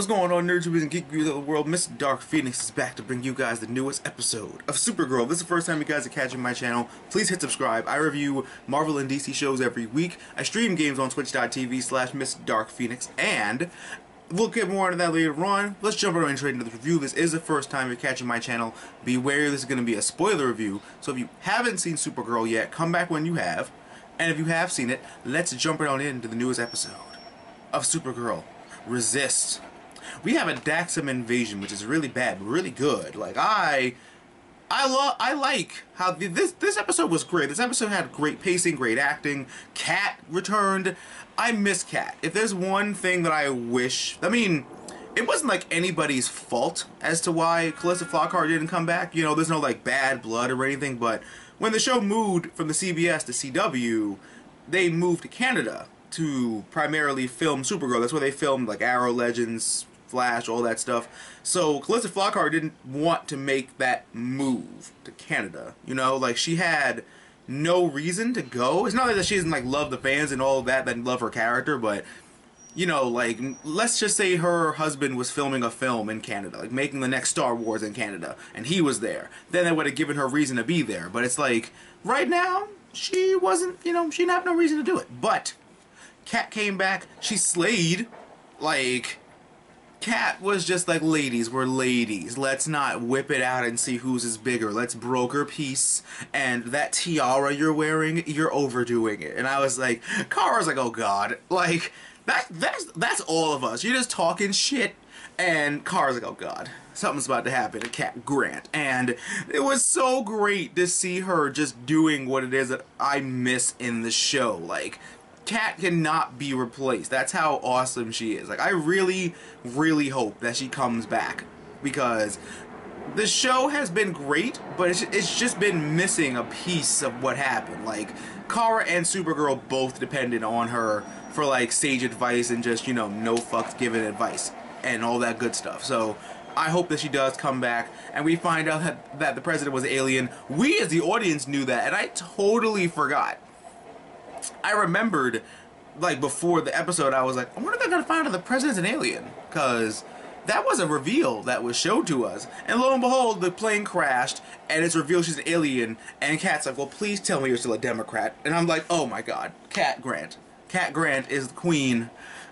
What's going on, nerds, and geek of the world? Mr. Dark Phoenix is back to bring you guys the newest episode of Supergirl. If this is the first time you guys are catching my channel, please hit subscribe. I review Marvel and DC shows every week. I stream games on twitch.tv/MrDarkPhoenix, and we'll get more into that later on. Let's jump right into the review. This is the first time you're catching my channel. Beware, this is going to be a spoiler review, so if you haven't seen Supergirl yet, come back when you have. And if you have seen it, let's jump right on into the newest episode of Supergirl. Resist. We have a Daxam invasion, which is really bad, but really good. Like I like how this episode was great. This episode had great pacing, great acting. Kat returned. I miss Kat. If there's one thing that I wish, I mean, it wasn't like anybody's fault as to why Calista Flockhart didn't come back. You know, there's no like bad blood or anything. But when the show moved from the CBS to CW, they moved to Canada to primarily film Supergirl. That's where they filmed like Arrow, Legends, Flash, all that stuff. So Calista Flockhart didn't want to make that move to Canada. You know, like she had no reason to go. It's not like that she doesn't like love the fans and all that love her character, but you know, like let's just say her husband was filming a film in Canada, like making the next Star Wars in Canada, and he was there. Then they would have given her reason to be there. But it's like right now she wasn't. You know, she didn't have no reason to do it. But Kat came back. She slayed. Like, Kat was just like, ladies, we're ladies. Let's not whip it out and see whose is bigger. Let's broker peace. And that tiara you're wearing, you're overdoing it. And I was like, Kara's like, oh god. Like, that's all of us. You're just talking shit. And Kara's like, oh god, something's about to happen to Kat Grant. And it was so great to see her just doing what it is that I miss in the show. Like, Kat cannot be replaced. That's how awesome she is. Like, I really, really hope that she comes back, because the show has been great, but it's just been missing a piece of what happened. Like, Kara and Supergirl both depended on her for, like, sage advice and just, you know, no fucks given advice and all that good stuff. So I hope that she does come back, and we find out that the president was an alien. We as the audience knew that, and I totally forgot. I remembered, like, before the episode, I was like, I wonder if they're going to find out the president's an alien, because that was a reveal that was showed to us. And lo and behold, the plane crashed, and it's revealed she's an alien, and Kat's like, well, please tell me you're still a Democrat. And I'm like, oh my god, Kat Grant. Kat Grant is the queen.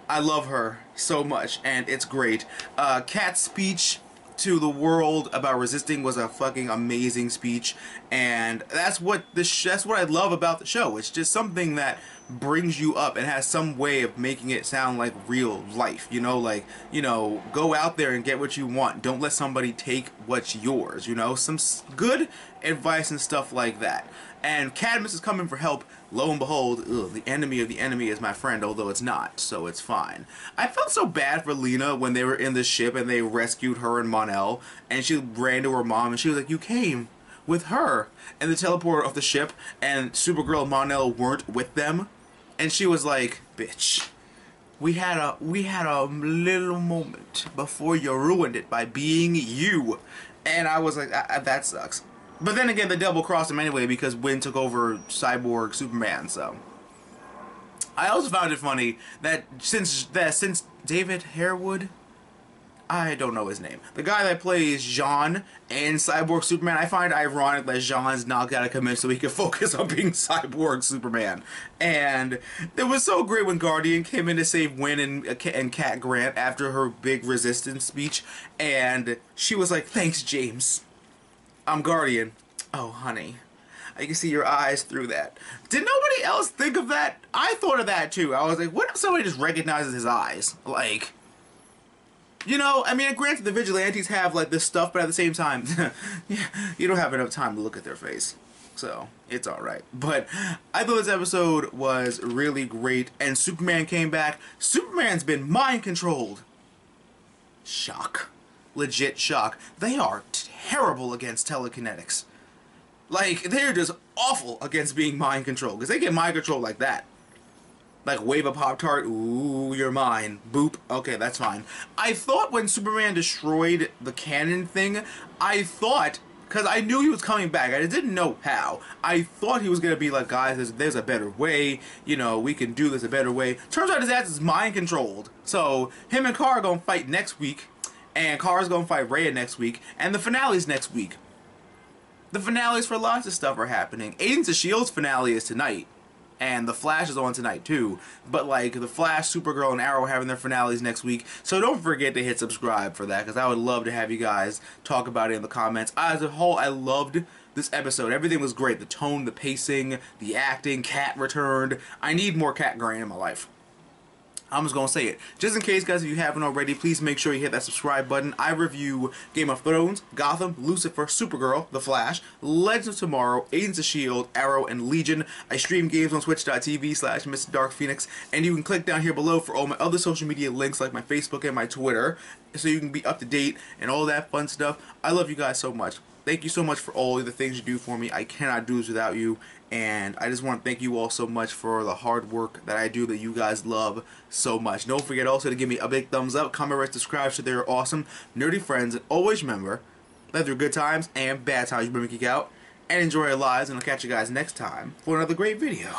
I love her so much, and it's great. Kat's speech to the world about resisting was a fucking amazing speech, and that's what I love about the show. It's just something that brings you up and has some way of making it sound like real life, you know, like, you know, go out there and get what you want. Don't let somebody take what's yours, you know, some good advice and stuff like that. And Cadmus is coming for help. Lo and behold, the enemy of the enemy is my friend, although it's not, so it's fine. I felt so bad for Lena when they were in the ship and they rescued her and Mon-El, and she ran to her mom and she was like, you came with her and the teleporter of the ship, and Supergirl and Mon-El weren't with them, and she was like, bitch, we had a little moment before you ruined it by being you. And I was like, that sucks. But then again, they double-crossed him anyway because Wynn took over Cyborg Superman, so. I also found it funny that since David Harewood, I don't know his name, the guy that plays Jean in Cyborg Superman, I find it ironic that Jean's not gotta come in so he can focus on being Cyborg Superman. And it was so great when Guardian came in to save Wynn and Kat Grant after her big resistance speech, and she was like, thanks, James. I'm Guardian. Oh, honey. I can see your eyes through that. Did nobody else think of that? I thought of that, too. I was like, what if somebody just recognizes his eyes? Like, you know, I mean, granted, the vigilantes have, like, this stuff, but at the same time, you don't have enough time to look at their face. So, it's alright. But I thought this episode was really great, and Superman came back. Superman's been mind-controlled. Shock. Legit shock. They are terrible against telekinetics. Like, they're just awful against being mind controlled, because they get mind controlled like that. Like, wave a Pop-Tart, ooh, you're mine. Boop, okay, that's fine. I thought when Superman destroyed the cannon thing, I thought because I knew he was coming back. I didn't know how. I thought he was going to be like, guys, there's a better way. You know, we can do this a better way. Turns out his ass is mind controlled. So him and Kara are going to fight next week. And Kara's going to fight Rhea next week. And the finale's next week. The finales for lots of stuff are happening. Agents of S.H.I.E.L.'s finale is tonight. And The Flash is on tonight too. But like The Flash, Supergirl, and Arrow having their finales next week. So don't forget to hit subscribe for that, because I would love to have you guys talk about it in the comments. As a whole, I loved this episode. Everything was great. The tone, the pacing, the acting. Cat returned. I need more Cat Grant in my life. I'm just going to say it. Just in case, guys, if you haven't already, please make sure you hit that subscribe button. I review Game of Thrones, Gotham, Lucifer, Supergirl, The Flash, Legends of Tomorrow, Agents of S.H.I.E.L.D., Arrow, and Legion. I stream games on twitch.tv/MrDarkPhoenix, and you can click down here below for all my other social media links like my Facebook and my Twitter, so you can be up to date and all that fun stuff. I love you guys so much. Thank you so much for all the things you do for me. I cannot do this without you. And I just want to thank you all so much for the hard work that I do that you guys love so much. Don't forget also to give me a big thumbs up, comment, rate, subscribe so they're awesome, nerdy friends. And always remember that through good times and bad times, you bring me geek out and enjoy your lives. And I'll catch you guys next time for another great video.